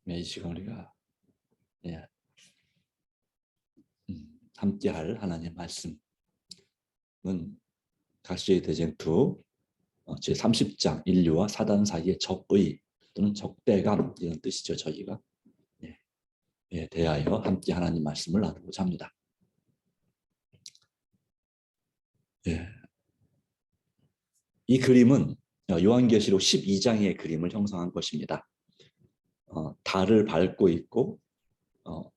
이 시간 우리가 예, 함께할 하나님의 말씀은 각시의 대쟁투 제30장 인류와 사단 사이의 적의 또는 적대감 이런 뜻이죠. 저희가 대하여 함께 하나님 말씀을 나누고자 합니다. 이 그림은 요한계시록 12장의 그림을 형성한 것입니다. 달을 밟고 있고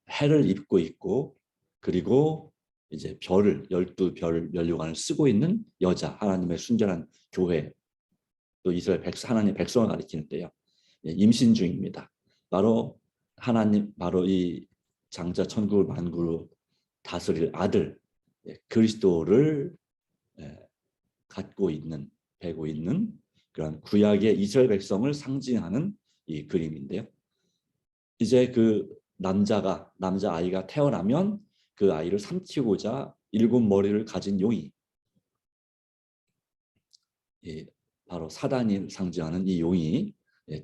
해를 입고 있고 그리고 이제 별을 12별 면류관을 쓰고 있는 여자, 하나님의 순전한 교회, 또 이스라엘 하나님의 백성을 가리키는 때요. 임신 중입니다. 바로 바로 이 장자 천국을 만국으로 다스릴 아들 그리스도를 베고 있는 그런 구약의 이스라엘 백성을 상징하는 이 그림인데요. 이제 그 남자아이가 태어나면 그 아이를 삼키고자 7머리를 가진 용이 바로 사단을 상징하는 이 용이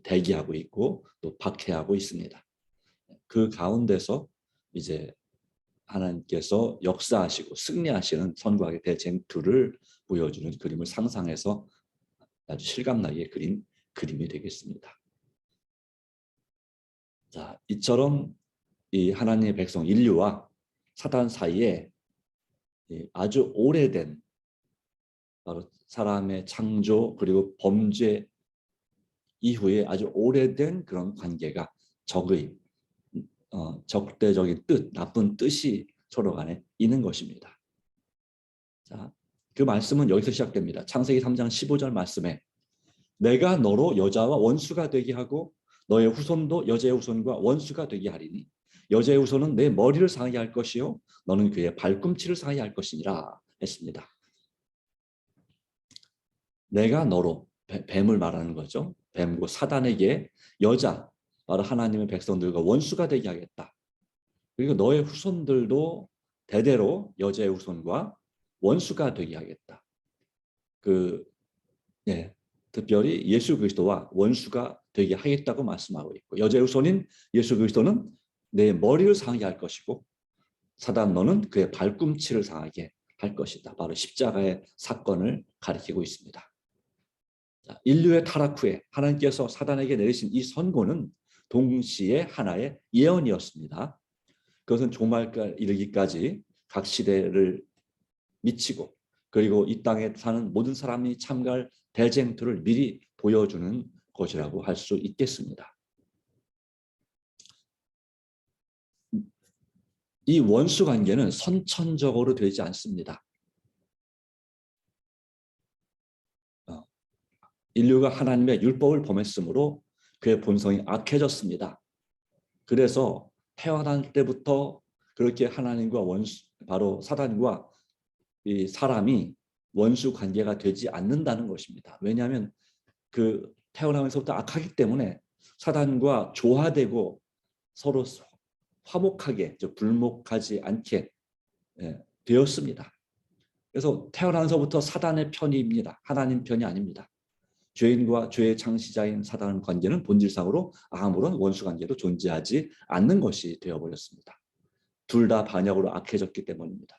대기하고 있고 또 박해하고 있습니다. 그 가운데서 이제 하나님께서 역사하시고 승리하시는 선과의 대쟁투를 보여주는 그림을 상상해서 아주 실감나게 그린 그림이 되겠습니다. 자, 이처럼 이 하나님의 백성 인류와 사단 사이에 아주 오래된 바로 사람의 창조 그리고 범죄 이후에 아주 오래된 그런 관계가 적대적인 뜻, 나쁜 뜻이 서로 간에 있는 것입니다. 자, 그 말씀은 여기서 시작됩니다. 창세기 3장 15절 말씀에 내가 너로 여자와 원수가 되게 하고 너의 후손도 여자의 후손과 원수가 되게 하리니 여자의 후손은 내 머리를 상하게 할 것이요 너는 그의 발꿈치를 상하게 할 것이니라 했습니다. 내가 너로 뱀을 말하는 거죠. 뱀과 사단에게 여자, 바로 하나님의 백성들과 원수가 되게 하겠다. 그리고 너의 후손들도 대대로 여자의 후손과 원수가 되게 하겠다. 특별히 예수 그리스도와 원수가 되게 하겠다고 말씀하고 있고 여자의 후손인 예수 그리스도는 내 머리를 상하게 할 것이고 사단 너는 그의 발꿈치를 상하게 할 것이다. 바로 십자가의 사건을 가리키고 있습니다. 인류의 타락 후에 하나님께서 사단에게 내리신 이 선고는 동시에 하나의 예언이었습니다. 그것은 종말에 이르기까지 각 시대를 미치고 그리고 이 땅에 사는 모든 사람이 참가할 대쟁투를 미리 보여주는 것이라고 할 수 있겠습니다. 이 원수 관계는 선천적으로 되지 않습니다. 인류가 하나님의 율법을 범했으므로 그의 본성이 악해졌습니다. 그래서 태어날 때부터 그렇게 하나님과 바로 사단과 이 사람이 원수 관계가 되지 않는다는 것입니다. 왜냐하면 그 태어나면서부터 악하기 때문에 사단과 조화되고 서로 화목하게 불목하지 않게 되었습니다. 그래서 태어나면서부터 사단의 편입니다. 하나님 편이 아닙니다. 죄인과 죄의 창시자인 사단의 관계는 본질상으로 아무런 원수 관계도 존재하지 않는 것이 되어버렸습니다. 둘 다 반역으로 악해졌기 때문입니다.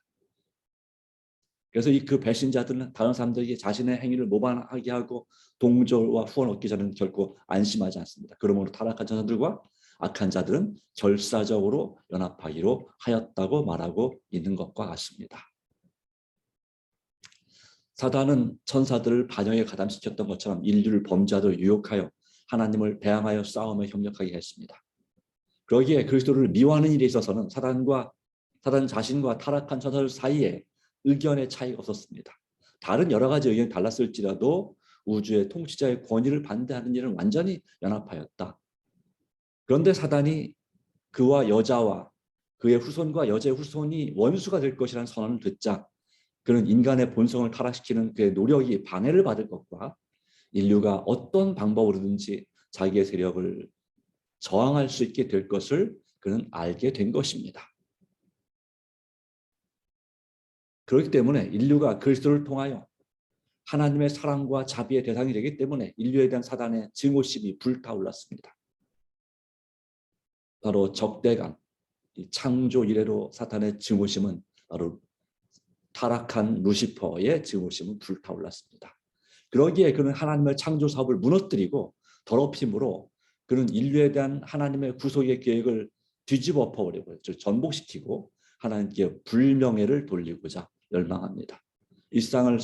그래서 그 배신자들은 다른 사람들에게 자신의 행위를 모방하게 하고 동조와 후원을 얻기 전에는 결코 안심하지 않습니다. 그러므로 타락한 자들과 악한 자들은 결사적으로 연합하기로 하였다고 말하고 있는 것과 같습니다. 사단은 천사들을 반역에 가담시켰던 것처럼 인류를 범죄하도록 유혹하여 하나님을 배항하여 싸움에 협력하게 했습니다. 그러기에 그리스도를 미워하는 일에 있어서는 사단 자신과 타락한 천사들 사이에 의견의 차이가 없었습니다. 다른 여러 가지 의견이 달랐을지라도 우주의 통치자의 권위를 반대하는 일은 완전히 연합하였다. 그런데 사단이 그와 여자와 그의 후손과 여자의 후손이 원수가 될 것이라는 선언을 듣자 그는 인간의 본성을 타락시키는 그의 노력이 방해를 받을 것과 인류가 어떤 방법으로든지 자기의 세력을 저항할 수 있게 될 것을 그는 알게 된 것입니다. 그렇기 때문에 인류가 그리스도를 통하여 하나님의 사랑과 자비의 대상이 되기 때문에 인류에 대한 사단의 증오심이 불타올랐습니다. 바로 적대감, 창조 이래로 사탄의 증오심은 바로 타락한 루시퍼의 증오심은 불타올랐습니다. 그러기에 그는 하나님의 창조 사업을 무너뜨리고 더럽힘으로 그는 인류에 대한 하나님의 구속의 계획을 뒤집어 엎어버리고 전복시키고 하나님께 불명예를 돌리고자 열망합니다. 일상을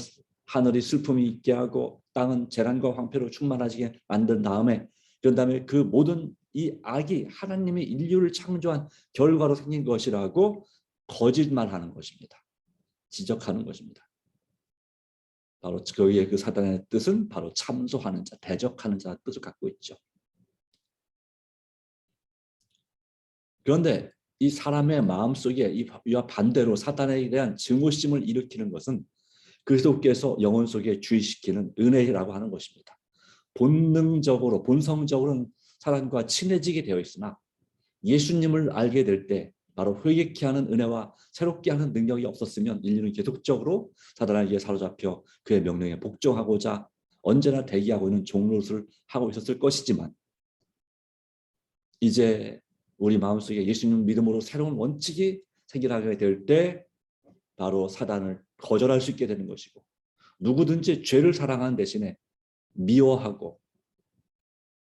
하늘이 슬픔이 있게 하고 땅은 재난과 황폐로 충만하게 만든 다음에 그런 다음에 그 모든 이 악이 하나님이 인류를 창조한 결과로 생긴 것이라고 거짓말하는 것입니다. 지적하는 것입니다. 바로 거기에 그 사단의 뜻은 바로 참소하는 자, 대적하는 자의 뜻을 갖고 있죠. 그런데 이 사람의 마음속에 이와 반대로 사단에 대한 증오심을 일으키는 것은 그리스도께서 영혼 속에 주의시키는 은혜라고 하는 것입니다. 본능적으로 본성적으로는 사람과 친해지게 되어 있으나 예수님을 알게 될 때 바로 회개케 하는 은혜와 새롭게 하는 능력이 없었으면 인류는 계속적으로 사단에게 사로잡혀 그의 명령에 복종하고자 언제나 대기하고 있는 종노릇을 하고 있었을 것이지만 이제 우리 마음속에 예수님 믿음으로 새로운 원칙이 생겨나게 될 때 바로 사단을 거절할 수 있게 되는 것이고 누구든지 죄를 사랑하는 대신에 미워하고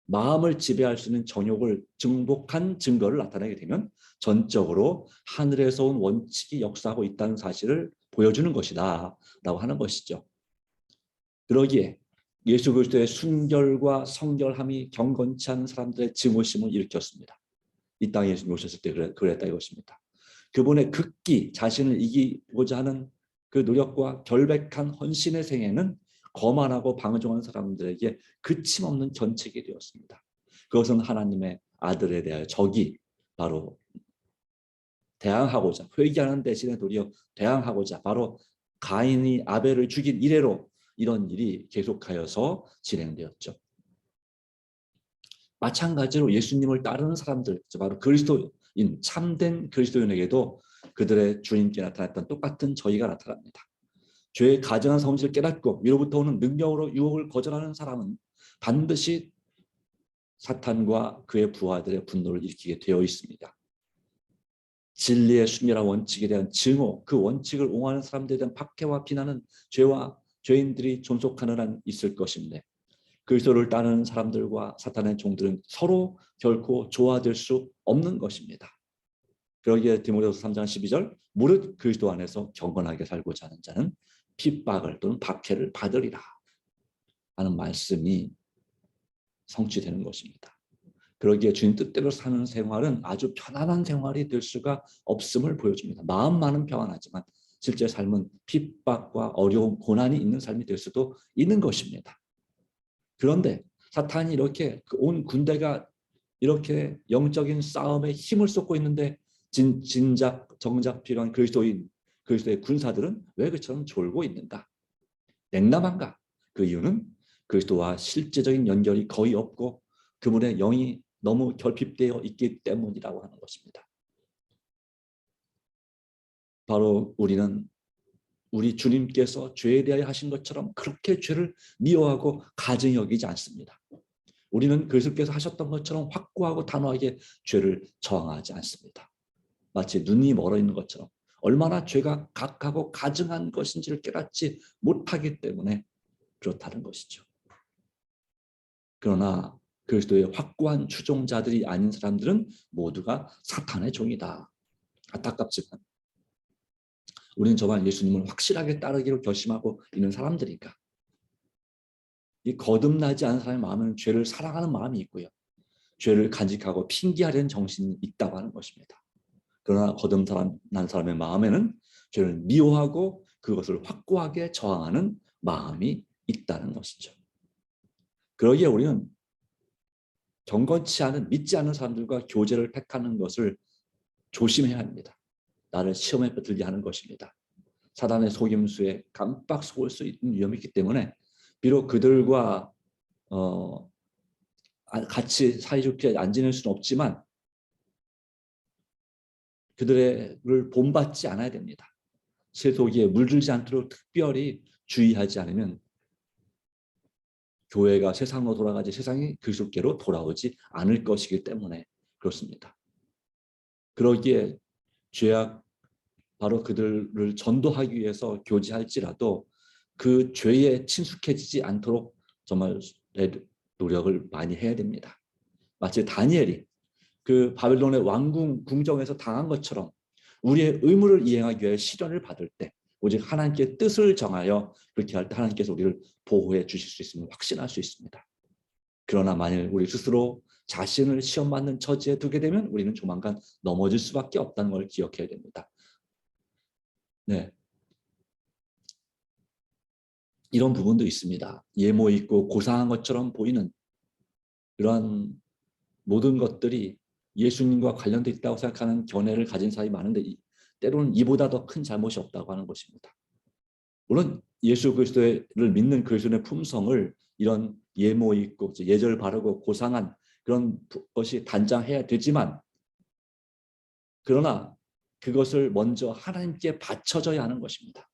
마음을 지배할 수 있는 정욕을 증복한 증거를 나타내게 되면 전적으로 하늘에서 온 원칙이 역사하고 있다는 사실을 보여주는 것이다 라고 하는 것이죠. 그러기에 예수 그리스도의 순결과 성결함이 경건치 않은 사람들의 증오심을 일으켰습니다. 이 땅에 예수님 오셨을 때 그랬다 이것입니다. 그분의 극기 자신을 이기고자 하는 그 노력과 결백한 헌신의 생애는 거만하고 방종한 사람들에게 그침없는 견책이 되었습니다. 그것은 하나님의 아들에 대하여 적이 바로 대항하고자 회개하는 대신에 도리어 대항하고자 바로 가인이 아벨을 죽인 이래로 이런 일이 계속하여서 진행되었죠. 마찬가지로 예수님을 따르는 사람들, 바로 그리스도인, 참된 그리스도인에게도 그들의 주님께 나타났던 똑같은 저희가 나타납니다. 죄의 가증한 성질을 깨닫고 위로부터 오는 능력으로 유혹을 거절하는 사람은 반드시 사탄과 그의 부하들의 분노를 일으키게 되어 있습니다. 진리의 순결한 원칙에 대한 증오, 그 원칙을 옹호하는 사람들에 대한 박해와 비난은 죄와 죄인들이 존속하는 한 있을 것인데 그리스도를 따르는 사람들과 사탄의 종들은 서로 결코 조화될 수 없는 것입니다. 그러기에 디모데후서 3장 12절 무릇 그리스도 안에서 경건하게 살고자 하는 자는 핍박을 또는 박해를 받으리라 하는 말씀이 성취되는 것입니다. 그러기에 주님 뜻대로 사는 생활은 아주 편안한 생활이 될 수가 없음을 보여줍니다. 마음만은 평안하지만 실제 삶은 핍박과 어려움, 고난이 있는 삶이 될 수도 있는 것입니다. 그런데 사탄이 이렇게 온 군대가 이렇게 영적인 싸움에 힘을 쏟고 있는데 진작 정작 필요한 그리스도의 군사들은 왜 그처럼 졸고 있는가? 냉담한가? 그 이유는 그리스도와 실제적인 연결이 거의 없고 그분의 영이 너무 결핍되어 있기 때문이라고 하는 것입니다. 바로 우리는 우리 주님께서 죄에 대하여 하신 것처럼 그렇게 죄를 미워하고 가증히 여기지 않습니다. 우리는 그리스도께서 하셨던 것처럼 확고하고 단호하게 죄를 저항하지 않습니다. 마치 눈이 멀어 있는 것처럼 얼마나 죄가 각하고 가증한 것인지를 깨닫지 못하기 때문에 그렇다는 것이죠. 그러나 그리스도의 확고한 추종자들이 아닌 사람들은 모두가 사탄의 종이다. 안타깝지만 우리는 저만 예수님을 확실하게 따르기로 결심하고 있는 사람들이니까 이 거듭나지 않은 사람의 마음은 죄를 사랑하는 마음이 있고요. 죄를 간직하고 핑계하려는 정신이 있다고 하는 것입니다. 그러나 거듭난 사람의 마음에는 죄를 미워하고 그것을 확고하게 저항하는 마음이 있다는 것이죠. 그러기에 우리는 경건치 않은 믿지 않는 사람들과 교제를 택하는 것을 조심해야 합니다. 나를 시험에 들게 하는 것입니다. 사단의 속임수에 깜빡 속을 수 있는 위험이 있기 때문에 비록 그들과 같이 사이좋게 안 지낼 수는 없지만 그들을 본받지 않아야 됩니다. 세속에 물들지 않도록 특별히 주의하지 않으면 교회가 세상으로 돌아가지 세상이 그리스도께로 돌아오지 않을 것이기 때문에 그렇습니다. 그러기에 죄악 바로 그들을 전도하기 위해서 교제할지라도 그 죄에 친숙해지지 않도록 정말 노력을 많이 해야 됩니다. 마치 다니엘이 그 바벨론의 왕궁 궁정에서 당한 것처럼 우리의 의무를 이행하기 위해 시련을 받을 때 오직 하나님께 뜻을 정하여 그렇게 할 때 하나님께서 우리를 보호해 주실 수 있음을 확신할 수 있습니다. 그러나 만일 우리 스스로 자신을 시험 받는 처지에 두게 되면 우리는 조만간 넘어질 수밖에 없다는 걸 기억해야 됩니다. 네, 이런 부분도 있습니다. 예모 있고 고상한 것처럼 보이는 그러한 모든 것들이 예수님과 관련돼 있다고 생각하는 견해를 가진 사람이 많은데 때로는 이보다 더 큰 잘못이 없다고 하는 것입니다. 물론 예수 그리스도를 믿는 그리스도의 품성을 이런 예모 있고 예절 바르고 고상한 그런 것이 단장해야 되지만, 그러나 그것을 먼저 하나님께 바쳐져야 하는 것입니다.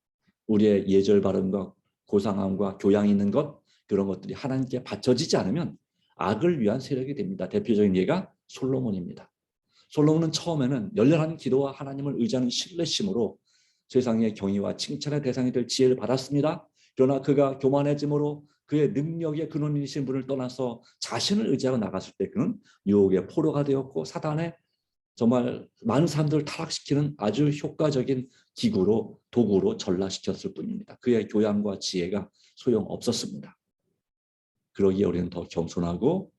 우리의 예절 바름과 고상함과 교양 있는 것, 그런 것들이 하나님께 바쳐지지 않으면 악을 위한 세력이 됩니다. 대표적인 예가 솔로몬입니다. 솔로몬은 처음에는 열렬한 기도와 하나님을 의지하는 신뢰심으로 세상의 경의와 칭찬의 대상이 될 지혜를 받았습니다. 그러나 그가 교만해짐으로 그의 능력의 근원이신 분을 떠나서 자신을 의지하고 나갔을 때 그는 유혹의 포로가 되었고 사단의 정말 많은 사람들을 타락시키는 아주 효과적인 기구로 도구로 전락시켰을 뿐입니다. 그의 교양과 지혜가 소용없었습니다. 그러기에 우리는 더 겸손하고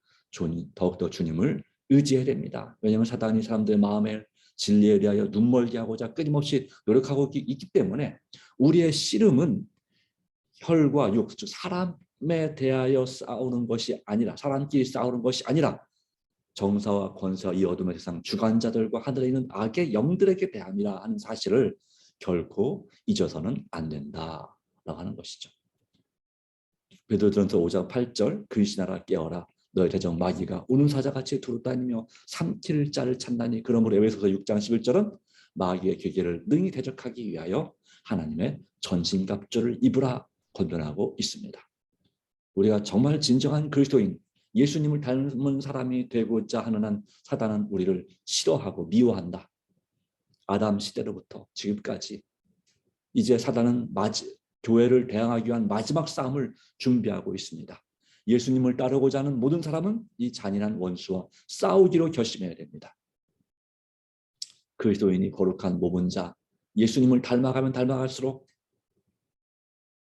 더욱더 주님을 의지해야 됩니다. 왜냐하면 사단이 사람들의 마음에 진리에 대하여 눈멀게 하고자 끊임없이 노력하고 있기 때문에 우리의 씨름은 혈과 육, 사람에 대하여 싸우는 것이 아니라, 사람끼리 싸우는 것이 아니라 정사와 권세와 이 어둠의 세상 주관자들과 하늘에 있는 악의 영들에게 대함이라 하는 사실을 결코 잊어서는 안 된다라고 하는 것이죠. 베드로전서 5장 8절 근신하라 깨어라 너의 대적 마귀가 우는 사자같이 두루다니며 삼킬 자를 찾나니 그러므로 에베소서 6장 11절은 마귀의 계계를 능히 대적하기 위하여 하나님의 전신갑주를 입으라 권면하고 있습니다. 우리가 정말 진정한 그리스도인 예수님을 닮은 사람이 되고자 하는 한 사단은 우리를 싫어하고 미워한다. 아담 시대로부터 지금까지 이제 사단은 교회를 대항하기 위한 마지막 싸움을 준비하고 있습니다. 예수님을 따르고자 하는 모든 사람은 이 잔인한 원수와 싸우기로 결심해야 됩니다. 그리스도인이 거룩한 모범 자, 예수님을 닮아가면 닮아갈수록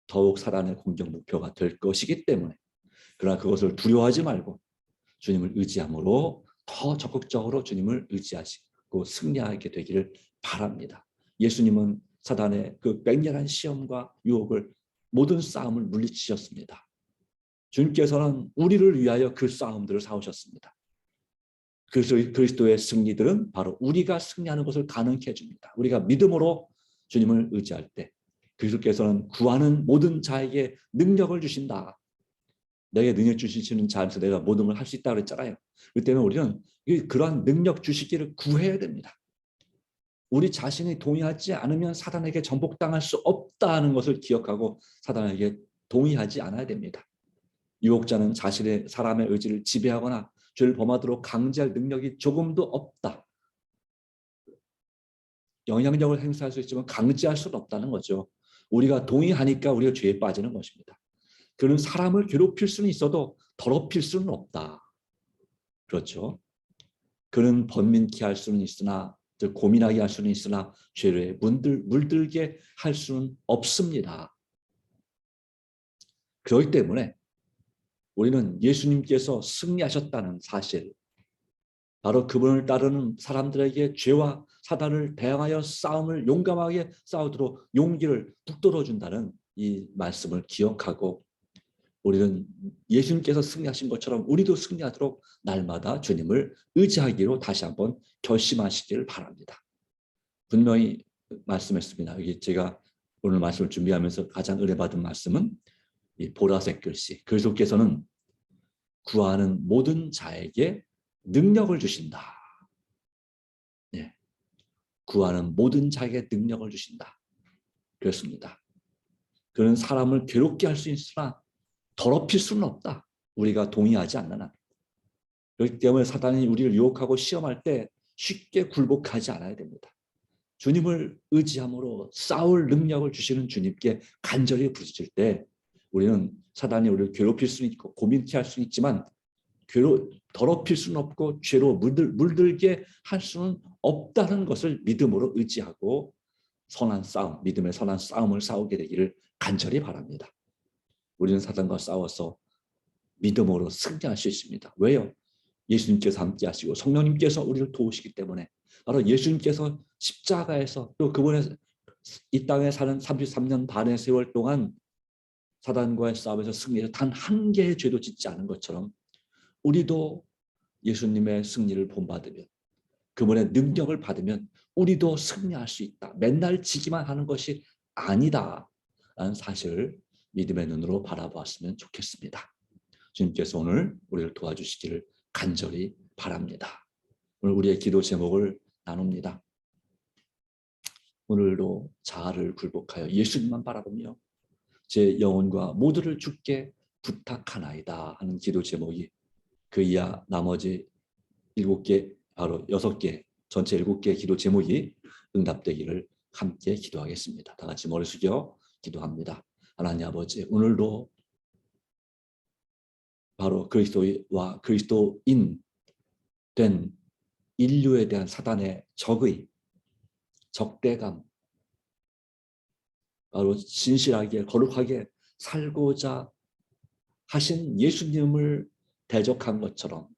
더욱 사단의 공격 목표가 될 것이기 때문에, 그러나 그것을 두려워하지 말고 주님을 의지함으로 더 적극적으로 주님을 의지하시고 승리하게 되기를 바랍니다. 예수님은 사단의 그 맹렬한 시험과 유혹을, 모든 싸움을 물리치셨습니다. 주님께서는 우리를 위하여 그 싸움들을 싸우셨습니다. 그리스도의 승리들은 바로 우리가 승리하는 것을 가능케 해줍니다. 우리가 믿음으로 주님을 의지할 때 그리스도께서는 구하는 모든 자에게 능력을 주신다. 내게 능력 주시는 자에서 내가 모든 걸 할 수 있다고 그랬잖아요. 그 때문에 우리는 그러한 능력 주시기를 구해야 됩니다. 우리 자신이 동의하지 않으면 사단에게 전복당할 수 없다는 것을 기억하고 사단에게 동의하지 않아야 됩니다. 유혹자는 자신의 사람의 의지를 지배하거나 죄를 범하도록 강제할 능력이 조금도 없다. 영향력을 행사할 수 있지만 강제할 수는 없다는 거죠. 우리가 동의하니까 우리가 죄에 빠지는 것입니다. 그는 사람을 괴롭힐 수는 있어도 더럽힐 수는 없다. 그렇죠. 그는 번민케 할 수는 있으나, 고민하게 할 수는 있으나 죄에 물들게 할 수는 없습니다. 그렇기 때문에 우리는 예수님께서 승리하셨다는 사실, 바로 그분을 따르는 사람들에게 죄와 사단을 대항하여 싸움을 용감하게 싸우도록 용기를 북돋워 준다는 이 말씀을 기억하고, 우리는 예수님께서 승리하신 것처럼 우리도 승리하도록 날마다 주님을 의지하기로 다시 한번 결심하시기를 바랍니다. 분명히 말씀했습니다. 여기 제가 오늘 말씀을 준비하면서 가장 은혜받은 말씀은 이 보라색 글씨, 그리스도께서는 구하는 모든 자에게 능력을 주신다. 네. 구하는 모든 자에게 능력을 주신다. 그렇습니다. 그는 사람을 괴롭게 할 수 있으나 더럽힐 수는 없다. 우리가 동의하지 않는 한. 그렇기 때문에 사단이 우리를 유혹하고 시험할 때 쉽게 굴복하지 않아야 됩니다. 주님을 의지함으로 싸울 능력을 주시는 주님께 간절히 부르짖을 때 우리는 사단이 우리를 괴롭힐 수는 있고 고민케 할 수는 있지만 더럽힐 수는 없고 죄로 물들게 할 수는 없다는 것을 믿음으로 의지하고 선한 싸움, 믿음의 선한 싸움을 싸우게 되기를 간절히 바랍니다. 우리는 사단과 싸워서 믿음으로 승리할 수 있습니다. 왜요? 예수님께서 함께 하시고 성령님께서 우리를 도우시기 때문에 바로 예수님께서 십자가에서 또 그분의 이 땅에 사는 33년 반의 세월 동안 사단과의 싸움에서 승리해서 단 한 개의 죄도 짓지 않은 것처럼 우리도 예수님의 승리를 본받으면 그분의 능력을 받으면 우리도 승리할 수 있다. 맨날 지기만 하는 것이 아니다 라는 사실을 믿음의 눈으로 바라보았으면 좋겠습니다. 주님께서 오늘 우리를 도와주시기를 간절히 바랍니다. 오늘 우리의 기도 제목을 나눕니다. 오늘도 자아를 굴복하여 예수님만 바라보며 제 영혼과 모두를 주께 부탁하나이다 하는 기도 제목이 그 이하 나머지 7개, 바로 6개, 전체 7개의 기도 제목이 응답되기를 함께 기도하겠습니다. 다 같이 머리 숙여 기도합니다. 하나님 아버지, 오늘도 바로 그리스도와 그리스도인 된 인류에 대한 사단의 적대감, 바로 진실하게 거룩하게 살고자 하신 예수님을 대적한 것처럼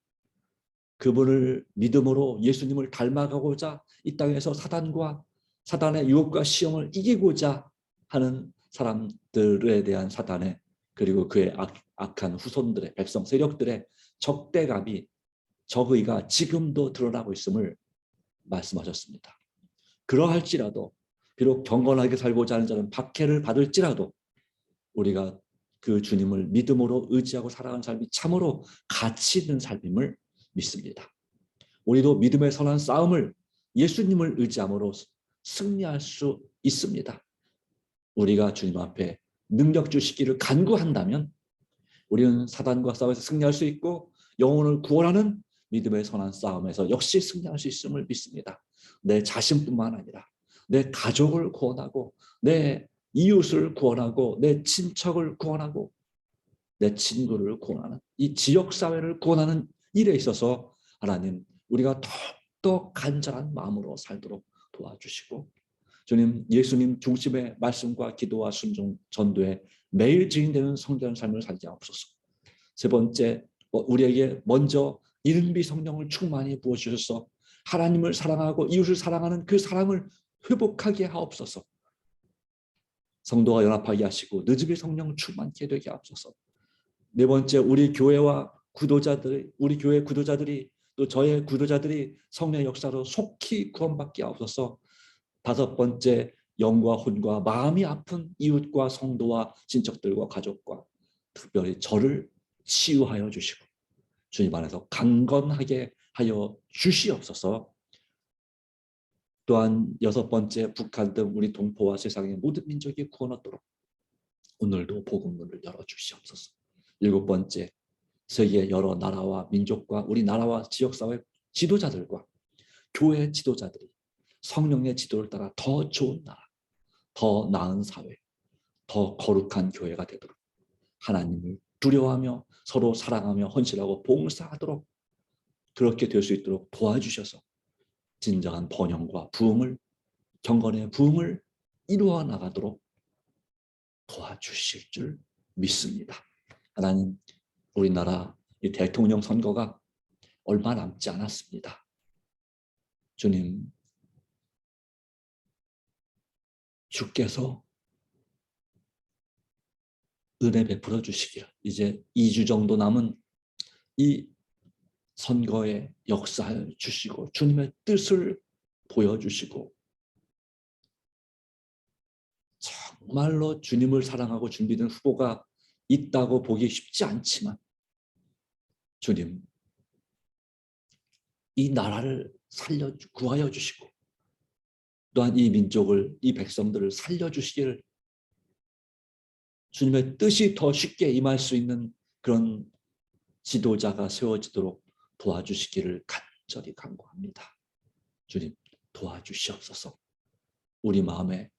그분을 믿음으로 예수님을 닮아가고자 이 땅에서 사단의 유혹과 시험을 이기고자 하는 사람들에 대한 사단의 그리고 그의 악한 후손들의 백성 세력들의 적대감이 적의가 지금도 드러나고 있음을 말씀하셨습니다. 그러할지라도 비록 경건하게 살고자 하는 자는 박해를 받을지라도 우리가 그 주님을 믿음으로 의지하고 살아가는 삶이 참으로 가치 있는 삶임을 믿습니다. 우리도 믿음의 선한 싸움을 예수님을 의지함으로 승리할 수 있습니다. 우리가 주님 앞에 능력 주시기를 간구한다면 우리는 사단과 싸워서 승리할 수 있고 영혼을 구원하는 믿음의 선한 싸움에서 역시 승리할 수 있음을 믿습니다. 내 자신뿐만 아니라 내 가족을 구원하고 내 이웃을 구원하고 내 친척을 구원하고 내 친구를 구원하는 이 지역사회를 구원하는 일에 있어서 하나님 우리가 더욱더 간절한 마음으로 살도록 도와주시고 주님 예수님 중심의 말씀과 기도와 순종 전도에 매일 증인되는 성결한 삶을 살게 하옵소서. 세 번째 우리에게 먼저 이른비 성령을 충만히 부어주셔서 하나님을 사랑하고 이웃을 사랑하는 그 사랑을 회복하게 하옵소서. 성도가 연합하게 하시고 늦음이 성령 충만케 되게 하옵소서. 네 번째 우리 교회와 구도자들이 우리 교회 구도자들이 또 저의 구도자들이 성령의 역사로 속히 구원받게 하옵소서. 다섯 번째 영과 혼과 마음이 아픈 이웃과 성도와 친척들과 가족과 특별히 저를 치유하여 주시고 주님 안에서 강건하게 하여 주시옵소서. 또한 여섯 번째 북한 등 우리 동포와 세상의 모든 민족이 구원 얻도록 오늘도 복음문을 열어주시옵소서. 일곱 번째 세계 여러 나라와 민족과 우리나라와 지역사회 지도자들과 교회 지도자들이 성령의 지도를 따라 더 좋은 나라, 더 나은 사회, 더 거룩한 교회가 되도록 하나님을 두려워하며 서로 사랑하며 헌신하고 봉사하도록 그렇게 될 수 있도록 도와주셔서 진정한 번영과 부흥을 경건의 부흥을 이루어 나가도록 도와주실 줄 믿습니다. 하나님 우리나라 이 대통령 선거가 얼마 남지 않았습니다. 주님 주께서 은혜 베풀어 주시기를 이제 2주 정도 남은 이 선거에 역사해 주시고 주님의 뜻을 보여주시고 정말로 주님을 사랑하고 준비된 후보가 있다고 보기 쉽지 않지만 주님 이 나라를 구하여 주시고 또한 이 민족을 이 백성들을 살려주시기를 주님의 뜻이 더 쉽게 임할 수 있는 그런 지도자가 세워지도록 도와주시기를 간절히 간구합니다. 주님 도와주시옵소서. 우리 마음에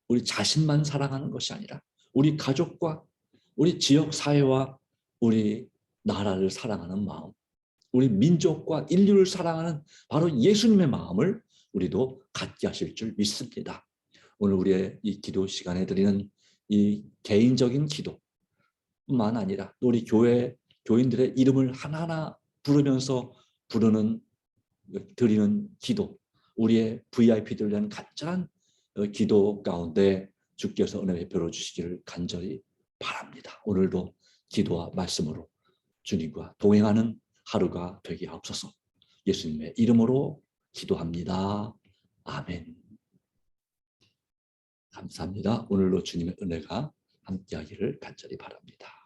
우리 자신만 사랑하는 것이 아니라 우리 가족과 우리 지역 사회와 우리 나라를 사랑하는 마음, 우리 민족과 인류를 사랑하는 바로 예수님의 마음을 우리도 갖게 하실 줄 믿습니다. 오늘 우리의 이 기도 시간에 드리는 이 개인적인 기도뿐만 아니라 우리 교회 교인들의 이름을 하나하나 부르면서 드리는 기도, 우리의 VIP들을 위한 간절한 기도 가운데 주께서 은혜 베풀어 주시기를 간절히 바랍니다. 오늘도 기도와 말씀으로 주님과 동행하는 하루가 되게 하옵소서. 예수님의 이름으로 기도합니다. 아멘. 감사합니다. 오늘도 주님의 은혜가 함께하기를 간절히 바랍니다.